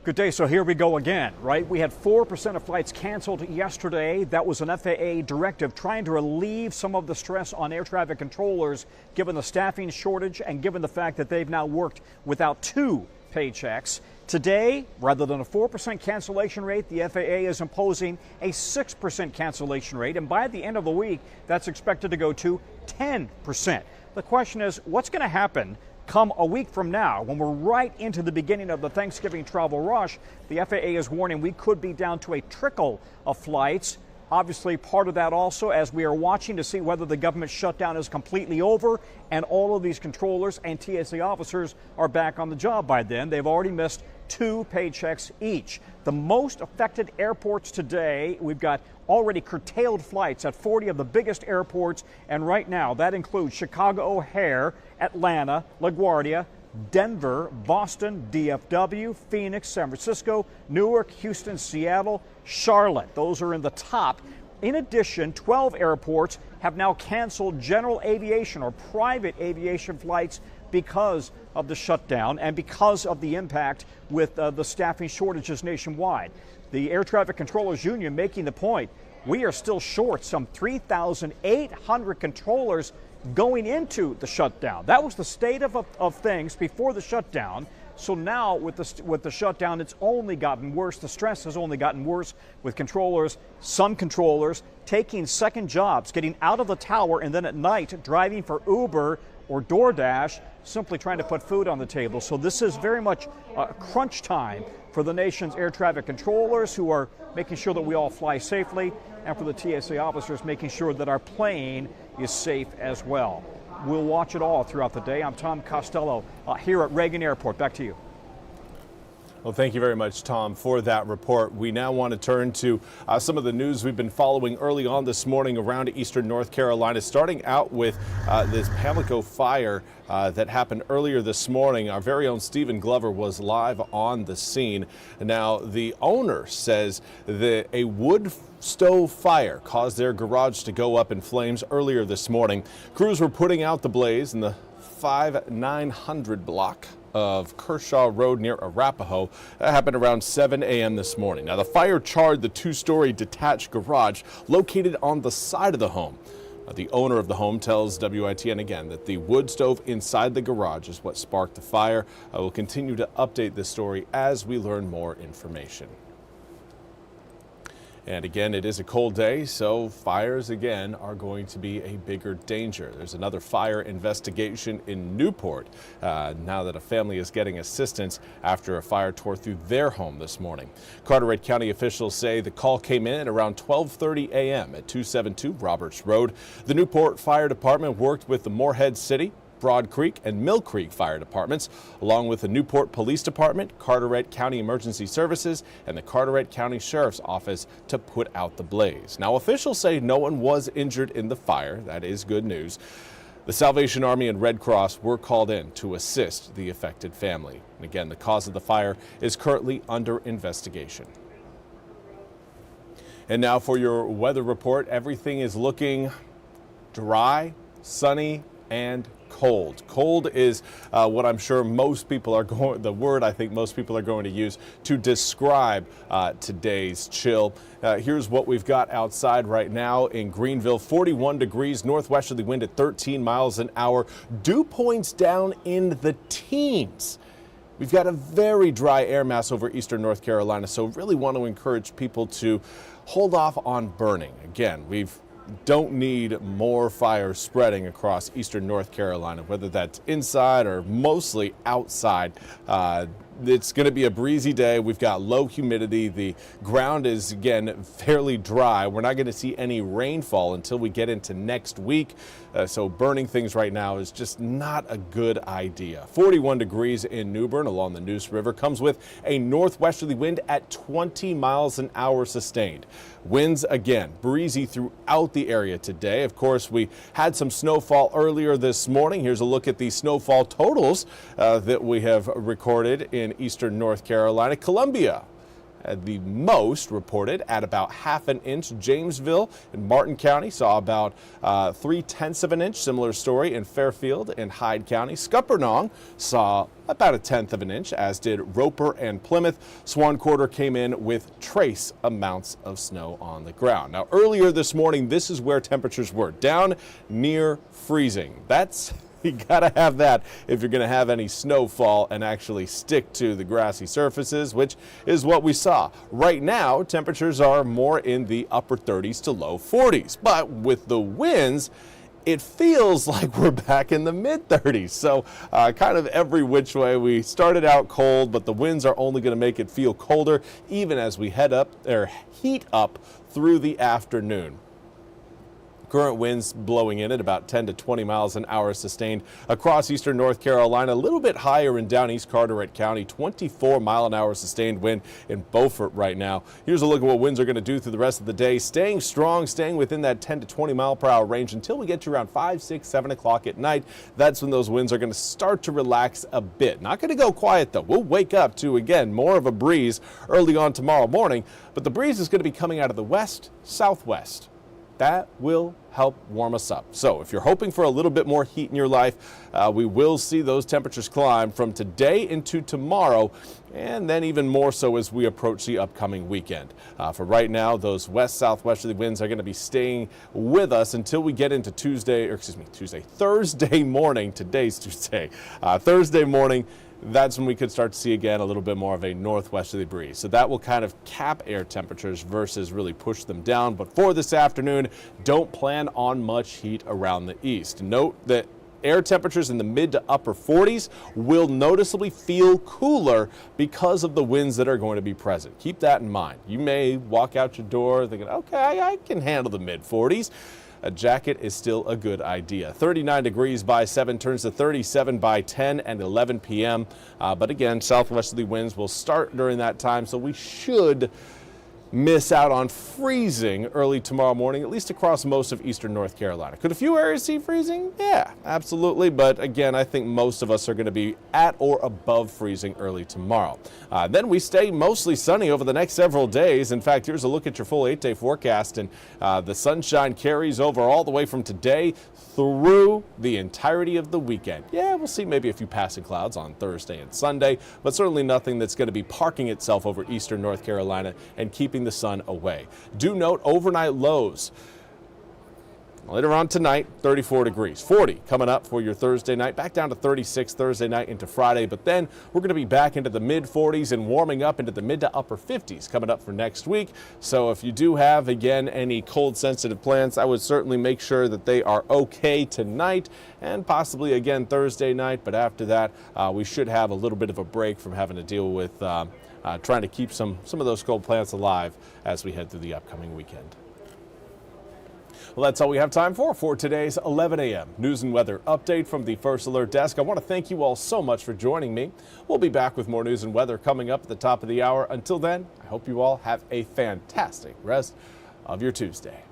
Good day. So here we go again, right? We had 4% of flights canceled yesterday. That was an FAA directive trying to relieve some of the stress on air traffic controllers, given the staffing shortage and given the fact that they've now worked without 2 paychecks. Today, rather than a 4% cancellation rate, the FAA is imposing a 6% cancellation rate. And by the end of the week, that's expected to go to 10%. The question is, what's going to happen come a week from now, when we're right into the beginning of the Thanksgiving travel rush? The FAA is warning we could be down to a trickle of flights. Obviously, part of that also as we are watching to see whether the government shutdown is completely over and all of these controllers and TSA officers are back on the job by then. They've already missed 2 paychecks each. The most affected airports today, we've got already curtailed flights at 40 of the biggest airports, and right now that includes Chicago O'Hare, Atlanta, LaGuardia, Denver, Boston, DFW, Phoenix, San Francisco, Newark, Houston, Seattle, Charlotte. Those are in the top. In addition, 12 airports have now canceled general aviation or private aviation flights because of the shutdown and because of the impact with the staffing shortages nationwide. The Air Traffic Controllers Union making the point, we are still short some 3,800 controllers going into the shutdown. That was the state of things before the shutdown. So now with the shutdown, it's only gotten worse. The stress has only gotten worse with controllers, some controllers taking second jobs, getting out of the tower and then at night driving for Uber or DoorDash, simply trying to put food on the table. So this is very much crunch time for the nation's air traffic controllers, who are making sure that we all fly safely, and for the TSA officers making sure that our plane is safe as well. We'll watch it all throughout the day. I'm Tom Costello here at Reagan Airport. Back to you. Well, thank you very much, Tom, for that report. We now want to turn to some of the news we've been following early on this morning around eastern North Carolina, starting out with this Pamlico fire that happened earlier this morning. Our very own Stephen Glover was live on the scene. Now, the owner says that a wood stove fire caused their garage to go up in flames earlier this morning. Crews were putting out the blaze in the 5900 block of Kershaw Road near Arapahoe. That happened around 7 a.m. this morning. Now, the fire charred the 2-story detached garage located on the side of the home. The owner of the home tells WITN again that the wood stove inside the garage is what sparked the fire. I will continue to update this story as we learn more information. And again, it is a cold day, so fires again are going to be a bigger danger. There's another fire investigation in Newport now that a family is getting assistance after a fire tore through their home this morning. Carteret County officials say the call came in at around 12:30 a.m. at 272 Roberts Road. The Newport Fire Department worked with the Morehead City, Broad Creek and Mill Creek fire departments, along with the Newport Police Department, Carteret County Emergency Services, and the Carteret County Sheriff's Office to put out the blaze. Now, officials say no one was injured in the fire. That is good news. The Salvation Army and Red Cross were called in to assist the affected family. And again, the cause of the fire is currently under investigation. And now for your weather report. Everything is looking dry, sunny, and cold. Cold is what I'm sure most people are going, the word I think most people are going to use to describe today's chill. Here's what we've got outside right now in Greenville. 41 degrees, northwesterly wind at 13 miles an hour. Dew points down in the teens. We've got a very dry air mass over eastern North Carolina, so really want to encourage people to hold off on burning. Again, don't need more fires spreading across eastern North Carolina, whether that's inside or mostly outside. It's going to be a breezy day. We've got low humidity. The ground is, again, fairly dry. We're not going to see any rainfall until we get into next week. So burning things right now is just not a good idea. 41 degrees in New Bern along the Neuse River comes with a northwesterly wind at 20 miles an hour sustained. Winds, again, breezy throughout the area today. Of course, we had some snowfall earlier this morning. Here's a look at the snowfall totals that we have recorded in eastern North Carolina. Columbia The most reported at about ½ an inch. Jamesville in Martin County saw about 3/10 of an inch. Similar story in Fairfield and Hyde County. Scuppernong saw about 1/10 of an inch, as did Roper and Plymouth. Swan Quarter came in with trace amounts of snow on the ground. Now, earlier this morning, this is where temperatures were down near freezing. You gotta have that if you're gonna have any snowfall and actually stick to the grassy surfaces, which is what we saw. Right now, temperatures are more in the upper 30s to low 40s, but with the winds, it feels like we're back in the mid-30s. So kind of every which way. We started out cold, but the winds are only going to make it feel colder even as we heat up through the afternoon. Current winds blowing in at about 10 to 20 miles an hour sustained across eastern North Carolina. A little bit higher in down East Carteret County. 24-mile-an-hour sustained wind in Beaufort right now. Here's a look at what winds are going to do through the rest of the day. Staying strong, staying within that 10 to 20 mile per hour range until we get to around 5, 6, 7 o'clock at night. That's when those winds are going to start to relax a bit. Not going to go quiet though. We'll wake up to, again, more of a breeze early on tomorrow morning, but the breeze is going to be coming out of the west, southwest. That will help warm us up. So if you're hoping for a little bit more heat in your life, we will see those temperatures climb from today into tomorrow, and then even more so as we approach the upcoming weekend. For right now, those west-southwesterly winds are going to be staying with us until we get into Thursday morning. Today's Tuesday. Thursday morning. That's when we could start to see again a little bit more of a northwesterly breeze. So that will kind of cap air temperatures versus really push them down. But for this afternoon, don't plan on much heat around the east. Note that air temperatures in the mid to upper 40s will noticeably feel cooler because of the winds that are going to be present. Keep that in mind. You may walk out your door thinking, okay, I can handle the mid 40s. A jacket is still a good idea. 39 degrees by 7 turns to 37 by 10 and 11 p.m. But again, southwesterly winds will start during that time, so we should miss out on freezing early tomorrow morning, at least across most of eastern North Carolina. Could a few areas see freezing? Yeah, absolutely. But again, I think most of us are going to be at or above freezing early tomorrow. Then we stay mostly sunny over the next several days. In fact, here's a look at your full 8-day forecast, and the sunshine carries over all the way from today through the entirety of the weekend. Yeah, we'll see maybe a few passing clouds on Thursday and Sunday, but certainly nothing that's going to be parking itself over eastern North Carolina and keeping the sun away. Do note overnight lows. Later on tonight, 34 degrees. 40 coming up for your Thursday night. Back down to 36 Thursday night into Friday. But then we're going to be back into the mid 40s and warming up into the mid to upper 50s coming up for next week. So if you do have, again, any cold sensitive plants, I would certainly make sure that they are okay tonight and possibly again Thursday night. But after that, we should have a little bit of a break from having to deal with trying to keep some of those cold plants alive as we head through the upcoming weekend. Well, that's all we have time for today's 11 a.m. news and weather update from the First Alert Desk. I want to thank you all so much for joining me. We'll be back with more news and weather coming up at the top of the hour. Until then, I hope you all have a fantastic rest of your Tuesday.